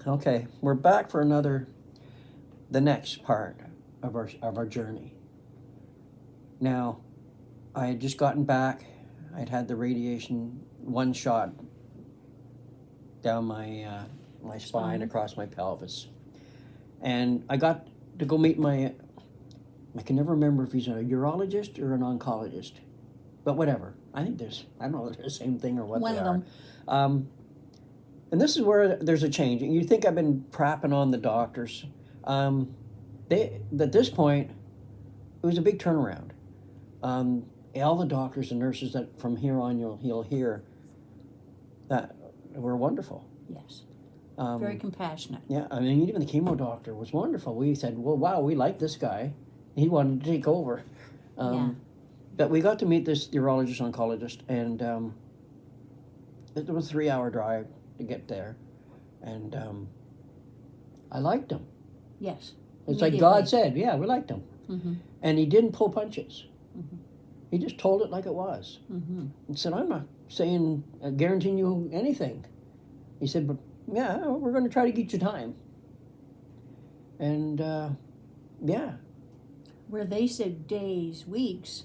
Okay, we're back for the next part of our journey. Now, I had just gotten back. I'd had the radiation, one shot down my spine, across my pelvis, and I got to go meet my. I can never remember if he's a urologist or an oncologist, but whatever. I think I don't know if they're the same thing or what One they of are. them. And this is where there's a change. You think I've been prapping on the doctors. At this point, it was a big turnaround. All the doctors and nurses that from here on you'll hear that were wonderful. Yes. Very compassionate. Yeah, I mean, even the chemo doctor was wonderful. We said, well, wow, we like this guy. He wanted to take over. Yeah. But we got to meet this urologist oncologist, and it was a 3-hour drive to get there. And I liked him. Yes. It's like God said, yeah, we liked him. Mm-hmm. And he didn't pull punches. Mm-hmm. He just told it like it was. Mm-hmm. He said, I'm not saying, guaranteeing you anything. He said, but yeah, we're going to try to get you time. And yeah. Where they said days, weeks,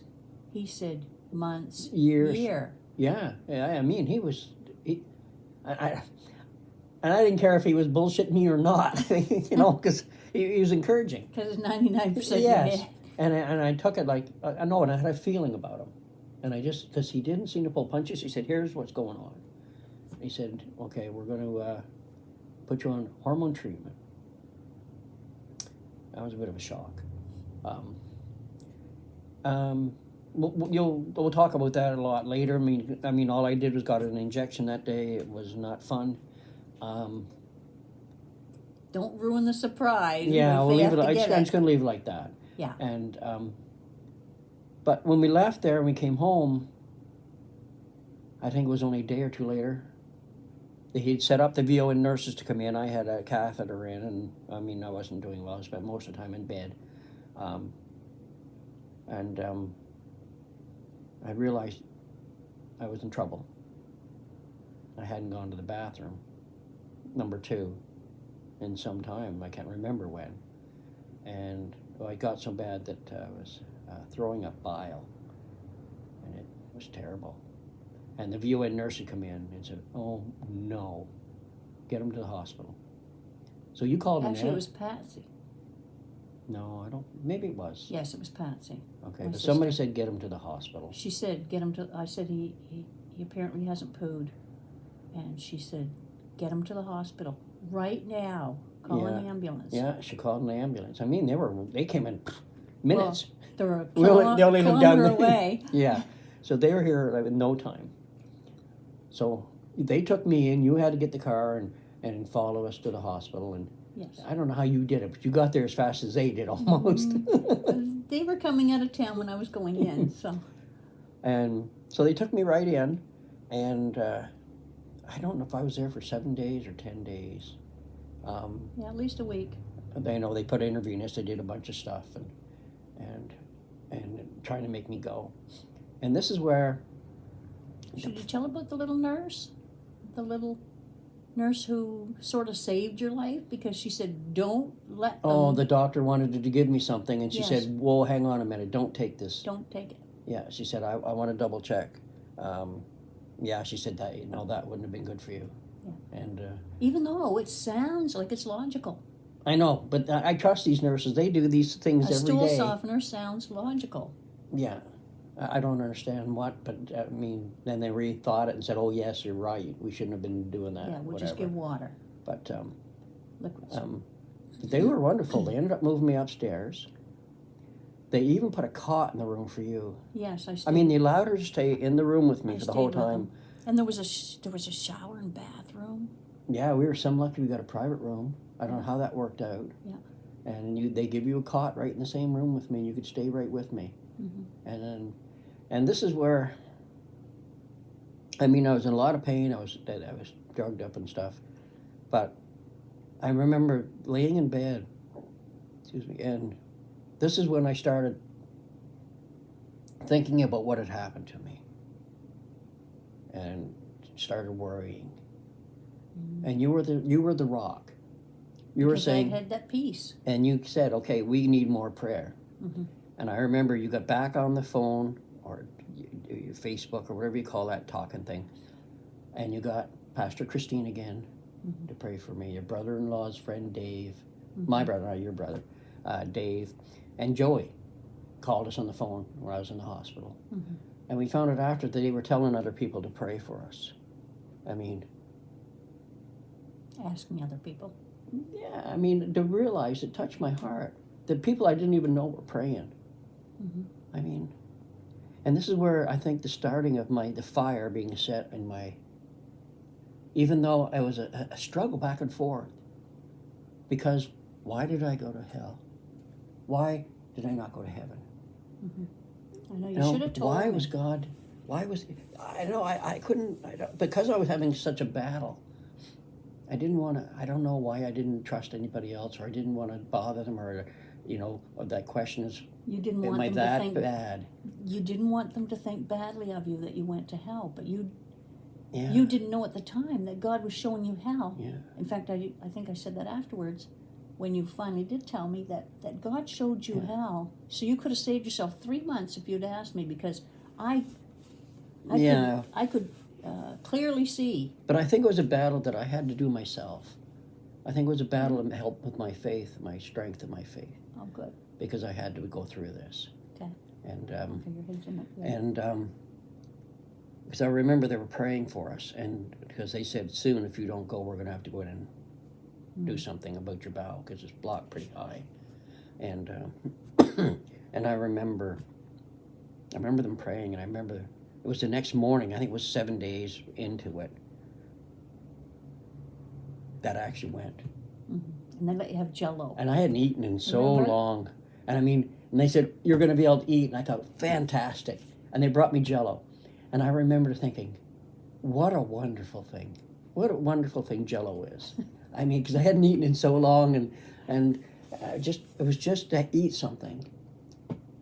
he said months, Years. year. Yeah. I mean, and I didn't care if he was bullshitting me or not, because he was encouraging. Because it's 99% Yes. yeah. And I took it like, I know, and I had a feeling about him. And because he didn't seem to pull punches, he said, here's what's going on. He said, okay, we're going to put you on hormone treatment. That was a bit of a shock. We'll talk about that a lot later. I mean, all I did was got an injection that day. It was not fun. Don't ruin the surprise. Yeah, we'll leave it. I'm it. just going to leave it like that. Yeah. And but when we left there and we came home, I think it was only a day or two later, he'd set up the VON nurses to come in. I had a catheter in, and I mean, I wasn't doing well. I spent most of the time in bed. I realized I was in trouble. I hadn't gone to the bathroom, number 2, in some time. I can't remember when. And I got so bad that I was throwing up bile, and it was terrible. And the VON nurse had come in and said, oh, no, get him to the hospital. So you called him. Actually, it was Patsy. No, I don't. Maybe it was. Yes, it was Patsy. Okay, My but sister. somebody said get him to the hospital. She said, get him to... I said, he apparently hasn't pooed. And she said, get him to the hospital right now. Call an ambulance. Yeah, she called an ambulance. I mean, they came in minutes. Well, they were a They only lived down kilometer away. Yeah, so they were here in no time. So they took me in. You had to get the car and follow us to the hospital. And Yes. I don't know how you did it, but you got there as fast as they did almost. They were coming out of town when I was going in, so. And so they took me right in, and I don't know if I was there for 7 days or 10 days. Yeah, at least a week. They put intravenous. They did a bunch of stuff and trying to make me go. And this is where. Should you tell about the little nurse? The little nurse who sort of saved your life because she said, don't let them. Oh, the doctor wanted to give me something, and she Yes. said, whoa, hang on a minute, don't take this. Don't take it. Yeah, she said, I want to double check. Yeah, she said that wouldn't have been good for you. Yeah. And Even though it sounds like it's logical. I know, but I trust these nurses. They do these things A every stool day. softener sounds logical. Yeah. I don't understand what, but I mean, then they rethought it and said, oh, yes, you're right. We shouldn't have been doing that. Yeah, we'll whatever. just give water. But Liquids. they were wonderful. They ended up moving me upstairs. They even put a cot in the room for you. Yes, I stayed. I mean, they allowed her to stay in the room with me I for the whole stayed with time. them. And there was a shower and bathroom. Yeah, we were some lucky we got a private room. I don't know how that worked out. Yeah. And they give you a cot right in the same room with me, and you could stay right with me. Mm-hmm. And this is where, I mean, I was in a lot of pain. I was drugged up and stuff. But I remember laying in bed, and this is when I started thinking about what had happened to me and started worrying. Mm-hmm. And you were the rock. You were because saying, I had that peace. and you said, okay, we need more prayer. Mm-hmm. And I remember you got back on the phone or your Facebook or whatever you call that talking thing, and you got Pastor Christine again Mm-hmm. to pray for me, your brother-in-law's friend Dave, Mm-hmm. my brother, not your brother, Dave, and Joey called us on the phone when I was in the hospital. Mm-hmm. And we found out after that they were telling other people to pray for us. I mean, Asking other people. yeah, I mean, to realize it touched my heart. The people I didn't even know were praying. Mm-hmm. I mean, and this is where I think the starting of the fire being set in my, even though it was a struggle back and forth, because why did I go to hell? Why did I not go to heaven? Mm-hmm. I know You you know, should have told why me. was God, why was, I know, I couldn't, because I was having such a battle. I didn't want to, I don't know why I didn't trust anybody else, or I didn't want to bother them, or, you know, that question is, You didn't am want I them that to think bad? You didn't want them to think badly of you that you went to hell, but you Yeah. you didn't know at the time that God was showing you hell. Yeah. In fact, I think I said that afterwards, when you finally did tell me that God showed you Yeah. hell, so you could have saved yourself 3 months if you'd asked me, because I Yeah. could clearly see. But I think it was a battle that I had to do myself. I think it was a battle to help with my faith, my strength, and my faith, Oh, good. because I had to go through this. Okay. And Figure heads in it. Yeah. because I remember they were praying for us, and because they said soon, if you don't go, we're going to have to go in and do something about your bowel because it's blocked pretty high. And and I remember them praying, and I remember it was the next morning. I think it was 7 days into it that I actually went. Mm-hmm. And they let you have Jell-O. And I hadn't eaten in so Remember? long. And I mean, and they said, you're going to be able to eat. And I thought, fantastic. And they brought me Jell-O. And I remember thinking, what a wonderful thing. What a wonderful thing Jell-O is. I mean, because I hadn't eaten in so long, and it was just to eat something.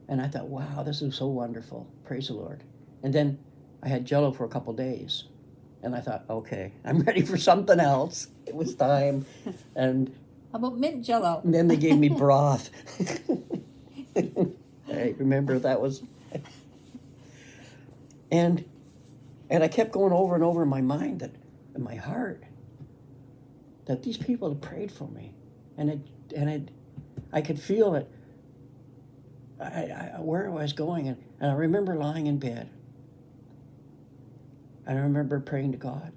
And I thought, wow, this is so wonderful. Praise the Lord. And then I had Jell-O for a couple days. And I thought, okay, I'm ready for something else. It was time. And How about mint Jell-O? then they gave me broth. I remember that was... And I kept going over and over in my mind, that in my heart, that these people had prayed for me. And I could feel it, where I was going. And I remember lying in bed. And I remember praying to God.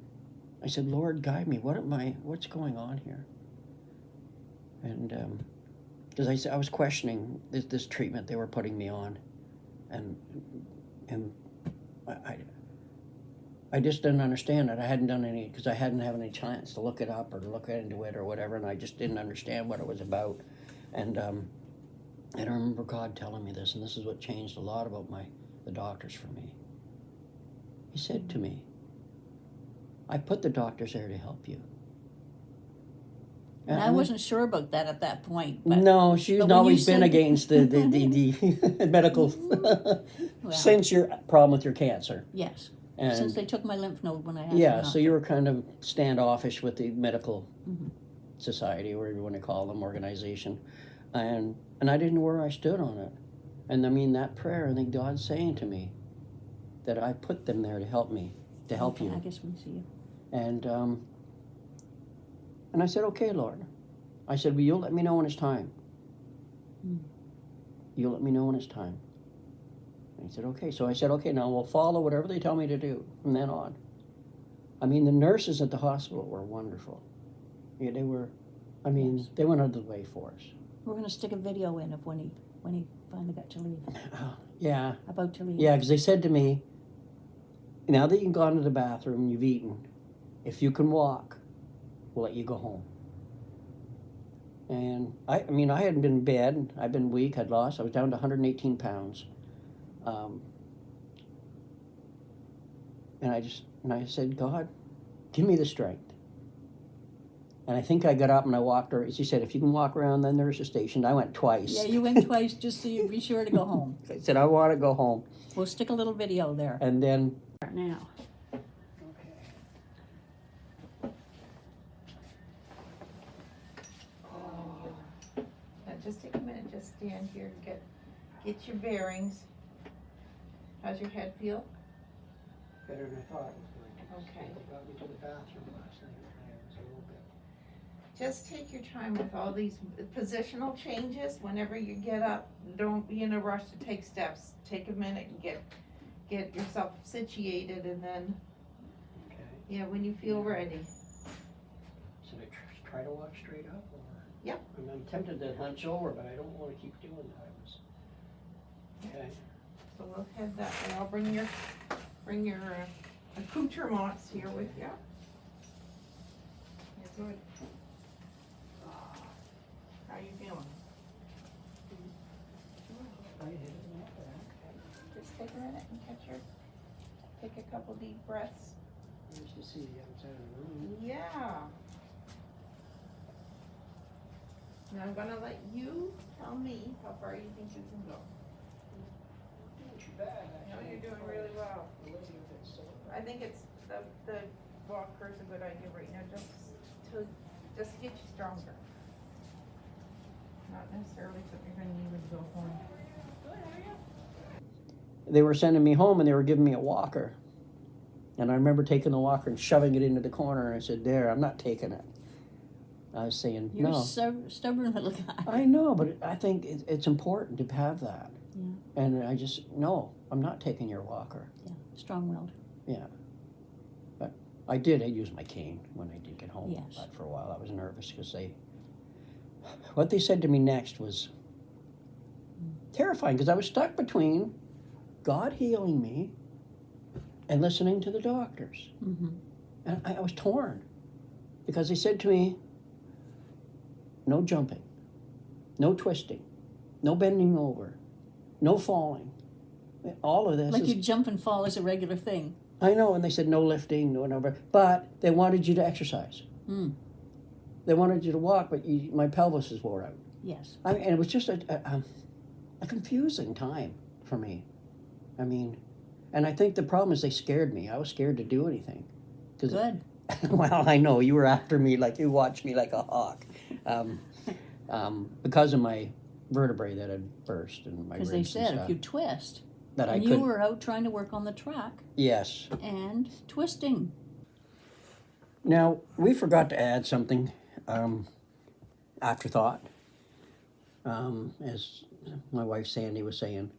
I said, Lord, guide me. What's going on here? And because I was questioning this treatment they were putting me on. And I just didn't understand it. I hadn't done any, because I hadn't had any chance to look it up or to look into it or whatever, and I just didn't understand what it was about. And I remember God telling me this, and this is what changed a lot about the doctors for me. He said to me, I put the doctors there to help you. And I wasn't sure about that at that point. But, no, she's but always been against the medical well, since your problem with your cancer. Yes. And since they took my lymph node when I had yeah, it so you were kind of standoffish with the medical Mm-hmm. society, or whatever you want to call them, organization, and I didn't know where I stood on it. And I mean, that prayer, I think God's saying to me that I put them there to help me, to help Okay, you. I guess we see you. And I said, okay, Lord. I said, well, you'll let me know when it's time. You'll let me know when it's time. And he said, okay. So I said, okay, now we'll follow whatever they tell me to do from then on. I mean, the nurses at the hospital were wonderful. Yeah, they were, I mean, Yes. they went out of the way for us. We're going to stick a video in of when he finally got to leave. Yeah. About to leave. Yeah, because they said to me, now that you've gone to the bathroom and you've eaten, if you can walk, we'll let you go home. And I mean, I hadn't been in bed. I'd been weak. I was down to 118 pounds. And I said, God, give me the strength. And I think I got up and I walked her. She said, if you can walk around the nurse's station. I went twice. Yeah, you went twice just so you'd be sure to go home. I said, I want to go home. We'll stick a little video there. And then... Now. just take a minute, just stand here and get your bearings. How's your head feel? Better than I thought it was going to. Okay. They got me to the bathroom last night and I was a little bit. Just take your time with all these positional changes. Whenever you get up, don't be in a rush to take steps. Take a minute and get yourself situated, and then, Okay. yeah, when you feel ready. Should I try to walk straight up or? Yep. I'm tempted to hunch over, but I don't want to keep doing that. Okay. So we'll head that way. I'll bring your accoutrements here with you. You're good. How you feeling? Just take a minute and take a couple deep breaths. Nice to see the outside of the room. Yeah. Now I'm gonna let you tell me how far you think you can go. Not too bad, No, actually. you're doing really well. A little bit sore. I think it's the walker's a good idea right now, just to get you stronger. Not necessarily something you're gonna need when you go home. Good, how are you? They were sending me home and they were giving me a walker. And I remember taking the walker and shoving it into the corner, and I said, there, I'm not taking it. I was saying, You're no. so stubborn little guy. I know, but I think it's important to have that. Yeah. And I just, no, I'm not taking your walker. Yeah, strong-willed. Yeah. But I used my cane when I did get home. Yes. But for a while I was nervous because what they said to me next was terrifying, because I was stuck between God healing me and listening to the doctors. Mm-hmm. And I was torn because they said to me, no jumping, no twisting, no bending over, no falling. All of this Like is, you jump and fall is a regular thing. I know, and they said no lifting, no whatever, but they wanted you to exercise. Mm. They wanted you to walk, but my pelvis is wore out. Yes. And it was just a confusing time for me. I mean, and I think the problem is they scared me. I was scared to do anything. Good. Well, I know, you were after me, like you watched me like a hawk. Because of my vertebrae that had burst and my ribs Because they and said stuff, if you twist, that I and could. you were out trying to work on the track Yes. and twisting. Now, we forgot to add something, afterthought, as my wife Sandy was saying.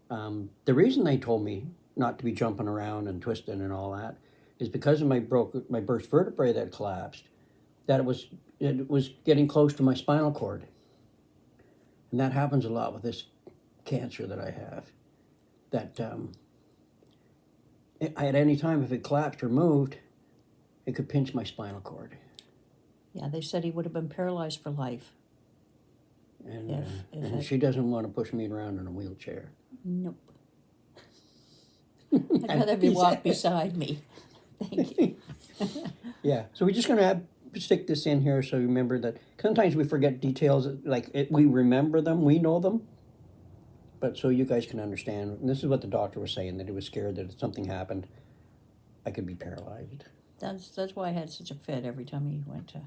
The reason they told me not to be jumping around and twisting and all that is because of my burst vertebrae that collapsed, that it was getting close to my spinal cord. And that happens a lot with this cancer that I have. That at any time, if it collapsed or moved, it could pinch my spinal cord. Yeah, they said he would have been paralyzed for life. And, If and it- she doesn't want to push me around in a wheelchair. Nope. I'd rather be walk beside me. Thank you. Yeah, so we're just going to stick this in here so you remember that sometimes we forget details, we remember them, we know them, but so you guys can understand. And this is what the doctor was saying, that he was scared that if something happened, I could be paralyzed. That's why I had such a fit every time he went to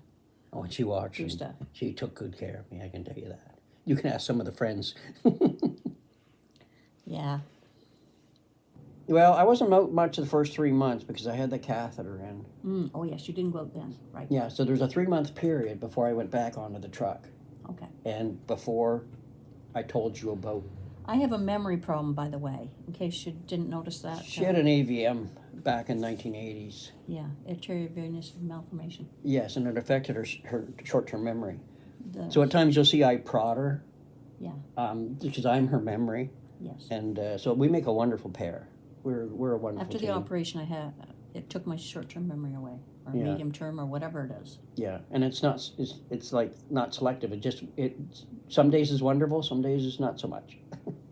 Oh, and she watched do and stuff. she took good care of me, I can tell you that. You can ask some of the friends. Yeah. Well, I wasn't out much the first 3 months because I had the catheter in. Mm. Oh, yes, you didn't go out then. Right. Yeah, so there's a 3-month period before I went back onto the truck. Okay. And before I told you about, I have a memory problem, by the way, in case you didn't notice that. she had an AVM back in 1980s. Yeah, arterial venous malformation. Yes, and it affected her short-term memory. The, So at times you'll see I prod her. Yeah. Because I'm her memory. Yes. And so we make a wonderful pair. We're a wonderful After team. the operation, it took my short-term memory away, or Yeah. medium-term, or whatever it is. Yeah, and it's like not selective. Some days is wonderful, some days is not so much.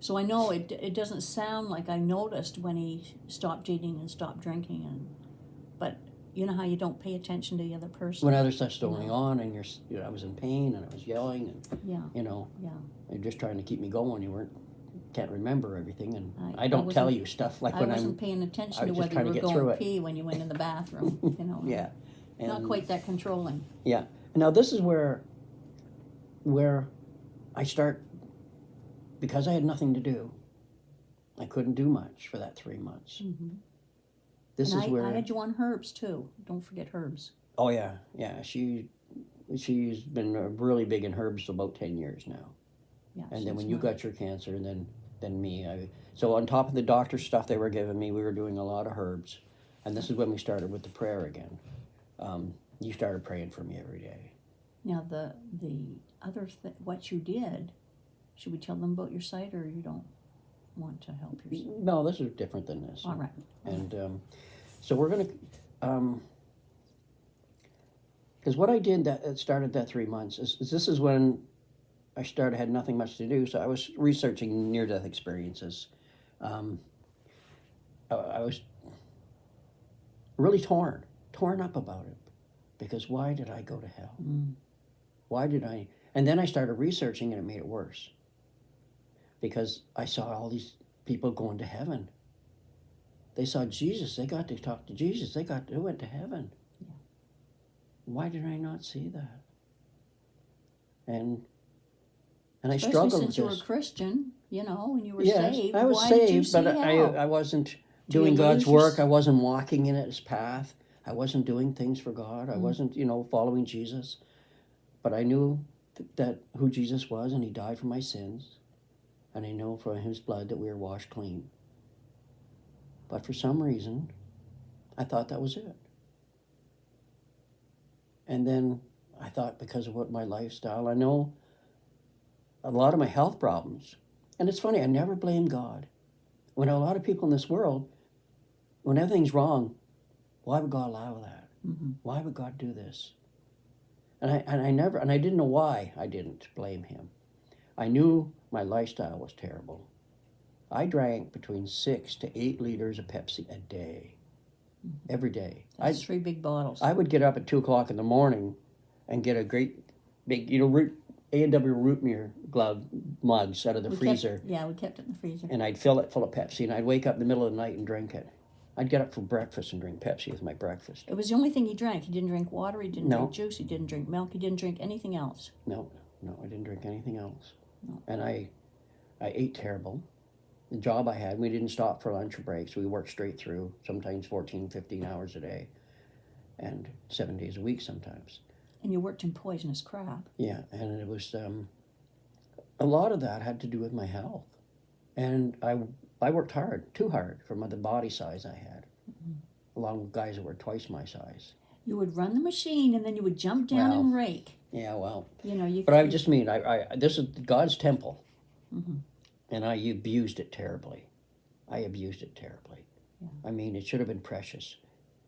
So I know it doesn't sound like I noticed when he stopped eating and stopped drinking, but you know how you don't pay attention to the other person. When other stuff's going No. on, and I was in pain and I was yelling, and Yeah. you're Yeah. just trying to keep me going. Can't remember everything, and I I don't tell wasn't- you stuff like I when wasn't I'm. paying I attention to was just whether trying you to were get through going it. pee when you went in the bathroom. Yeah. Not And- quite that controlling. Yeah. Now this is where because I had nothing to do, I couldn't do much for that 3 months. Mm-hmm. This and is where I had you on herbs too. Don't forget herbs. Oh yeah, yeah. She's been really big in herbs for about 10 years now. Yeah. And then since when you March. got your cancer, and then me, so on top of the doctor stuff they were giving me, we were doing a lot of herbs, and this is when we started with the prayer again. You started praying for me every day. Now the other what you did, should we tell them about your site, or you don't want to help yourself? No, this is different than this. All right. And so we're gonna, because what I did that started that 3 months is this is when I had nothing much to do, so I was researching near-death experiences. I was really torn up about it, because why did I go to hell? Mm. Why did I? And then I started researching, and it made it worse, because I saw all these people going to heaven. They saw Jesus. They got to talk to Jesus. They went to heaven. Yeah. Why did I not see that? And I Especially struggled with since you were this. a Christian, and you were Yes, saved. I was Why saved, did you see but hell? I wasn't Do you doing God's lose your work. I wasn't walking in His path. I wasn't doing things for God. I Mm. wasn't, following Jesus. But I knew that who Jesus was, and He died for my sins. And I know from His blood that we are washed clean. But for some reason, I thought that was it. And then I thought, because of what my lifestyle, I know a lot of my health problems. And it's funny, I never blame God. When a lot of people in this world, when everything's wrong, why would God allow that? Mm-hmm. Why would God do this? And I didn't know why I didn't blame Him. I knew my lifestyle was terrible. I drank between 6 to 8 liters of Pepsi a day, every day. That's 3 big bottles. I would get up at 2 o'clock in the morning and get a great big, A&W root beer glove mugs out of the freezer. We kept it in the freezer. And I'd fill it full of Pepsi, and I'd wake up in the middle of the night and drink it. I'd get up for breakfast and drink Pepsi with my breakfast. It was the only thing he drank. He didn't drink water, he didn't No. drink juice, he didn't drink milk, he didn't drink anything else. No, I didn't drink anything else. No. And I ate terrible. The job I had, we didn't stop for lunch or breaks. We worked straight through, sometimes 14, 15 hours a day, and 7 days a week sometimes. And you worked in poisonous crap. Yeah, and it was, a lot of that had to do with my health. And I worked hard, too hard, for the body size I had, along with guys that were twice my size. You would run the machine, and then you would jump down and rake. Yeah, well, You. but I just mean, this is God's temple, Mm-hmm. and I abused it terribly. Yeah. I mean, it should have been precious.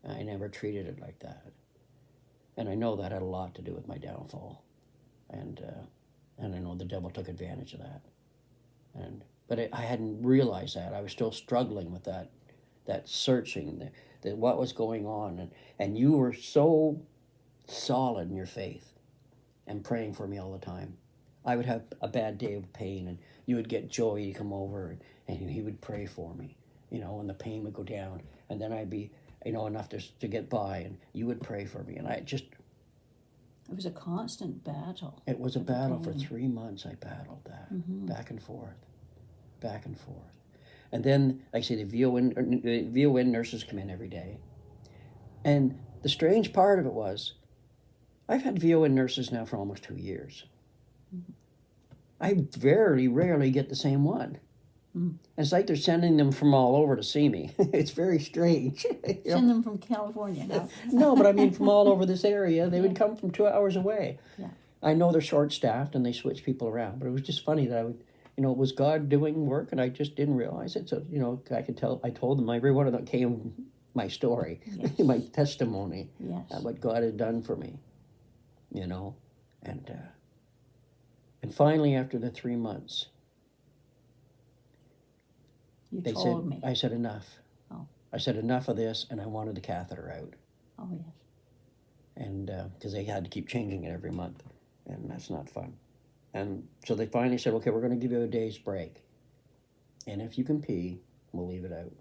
I never treated it like that. And I know that had a lot to do with my downfall. And I know the devil took advantage of that. But I hadn't realized that. I was still struggling with that searching, what was going on. And you were so solid in your faith and praying for me all the time. I would have a bad day of pain, and you would get Joey to come over, and he would pray for me, and the pain would go down. And then I'd be, enough to get by, and you would pray for me. And it was a constant battle. It was a battle for pain. 3 months. I battled that, Mm-hmm. back and forth. And then, like I say, the VON nurses come in every day. And the strange part of it was, I've had VON nurses now for almost 2 years. Mm-hmm. I very rarely get the same one. Mm. It's like they're sending them from all over to see me. It's very strange. Send them from California. No, No, but I mean from all over this area. They would come from 2 hours away. Yeah. I know they're short-staffed and they switch people around, but it was just funny that it was God doing work, and I just didn't realize it. So, I could tell, I told them, every one of them came my story, Yes. my testimony, Yes. what God had done for me, and finally, after the 3 months, You they told said, me. I said, enough. Oh. I said, enough of this, and I wanted the catheter out. Oh, yes. And because they had to keep changing it every month, and that's not fun. And so they finally said, okay, we're going to give you a day's break, and if you can pee, we'll leave it out.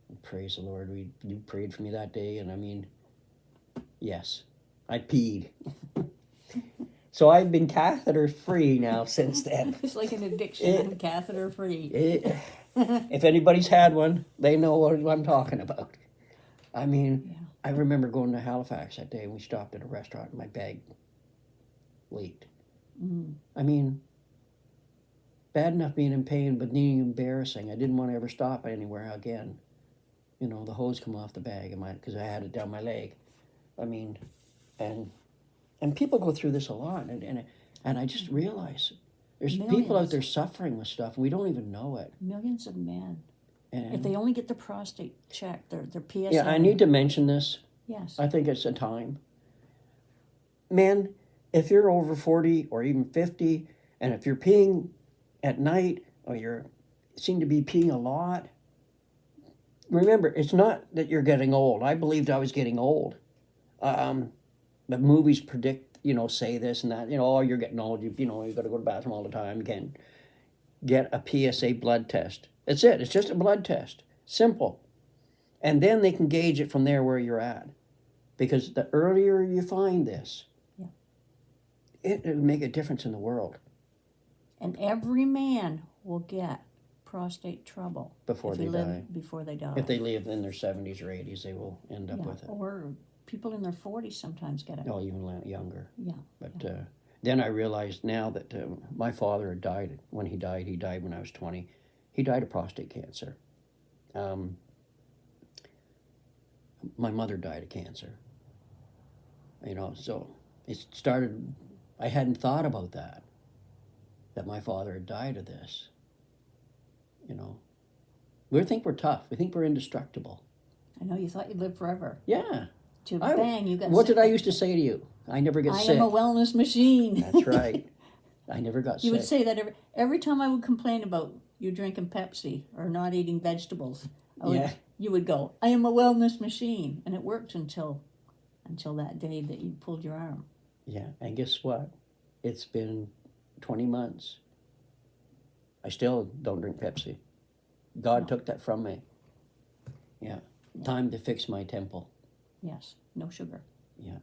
And praise the Lord, you prayed for me that day, and I mean, yes, I peed. So I've been catheter free now since then. It's like an addiction, catheter free. If anybody's had one, they know what I'm talking about. I mean, Yeah. I remember going to Halifax that day and we stopped at a restaurant and my bag leaked. Mm. I mean, bad enough being in pain, but needing embarrassing. I didn't want to ever stop anywhere again. You know, the hose come off the bag of mine because I had it down my leg. I mean, and people go through this a lot, and I just realize there's people out Millions. there suffering with stuff and we don't even know it. Millions of men. And If they only get the prostate checked, their PSA. yeah, I need to mention this. Yes. I think it's a time. Men, if you're over 40 or even 50, and if you're peeing at night or you seem to be peeing a lot, remember, it's not that you're getting old. I believed I was getting old. The movies predict, say this and that. Oh, you're getting old. You got to go to the bathroom all the time. Again, get a PSA blood test. That's it. It's just a blood test. Simple. And then they can gauge it from there where you're at. Because the earlier you find this, it'll make a difference in the world. And every man will get prostate trouble Before if they he live die. Before they die. If they live in their 70s or 80s, they will end up with it. Or people in their 40s sometimes get it. Oh, even younger. Yeah. But then I realized now that my father had died. When he died when I was 20. He died of prostate cancer. My mother died of cancer. So it started, I hadn't thought about that my father had died of this. We think we're tough. We think we're indestructible. I know you thought you'd live forever. Yeah. Bang, you got What sick. did I used to say to you? I never get I sick. am a wellness machine. That's right. I never got You sick. would say that every time I would complain about you drinking Pepsi or not eating vegetables. You would go, I am a wellness machine. And it worked until that day that you pulled your arm. Yeah, and guess what? It's been 20 months. I still don't drink Pepsi. God took that from me. Yeah. Time to fix my temple. Yes, no sugar. Yeah.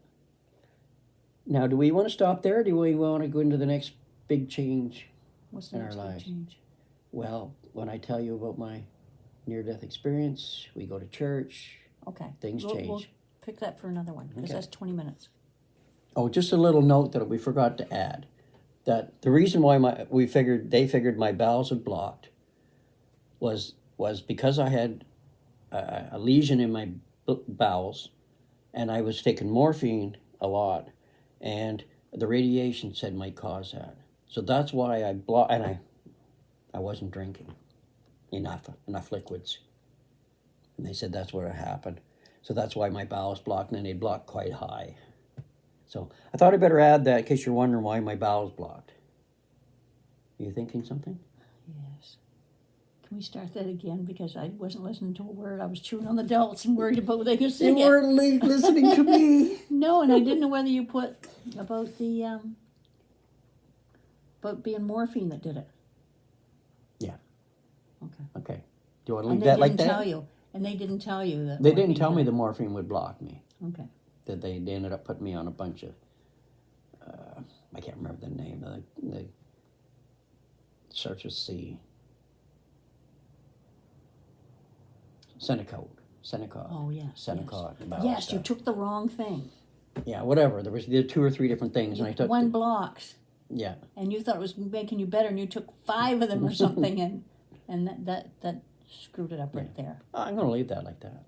Now, do we want to stop there, or do we want to go into the next big change? What's the In next our big lives. change? Well, when I tell you about my near-death experience, we go to church, Okay. things We'll change. pick that for another one because Okay. that's 20 minutes. Oh, just a little note that we forgot to add. That the reason why they figured my bowels had blocked was because I had a lesion in my bowels, and I was taking morphine a lot, and the radiation said might cause that. So that's why I blocked, and I wasn't drinking enough liquids, and they said that's what had happened. So that's why my bowels blocked, and they blocked quite high. So I thought I'd better add that in case you're wondering why my bowels blocked. Are you thinking something? Yes. Can we start that again? Because I wasn't listening to a word. I was chewing on the delts and worried about what they could say. You weren't listening to me. No, and I didn't know whether you put about the about being morphine that did it. Yeah. Okay. Okay. Do you want to And leave they that like didn't that? tell you. And they didn't tell you that. They didn't morphine tell me did the morphine would block me. it. Okay. That they ended up putting me on a bunch of, I can't remember the name. The starts with C. Senecot. Oh yes. Senecot. Yes, bowel yes you stuff. took the wrong thing. Yeah, whatever. There were 2 or 3 different things, and I took. One blocks, Yeah. and you thought it was making you better, and you took 5 of them or something, and that screwed it up right there. I'm going to leave that like that.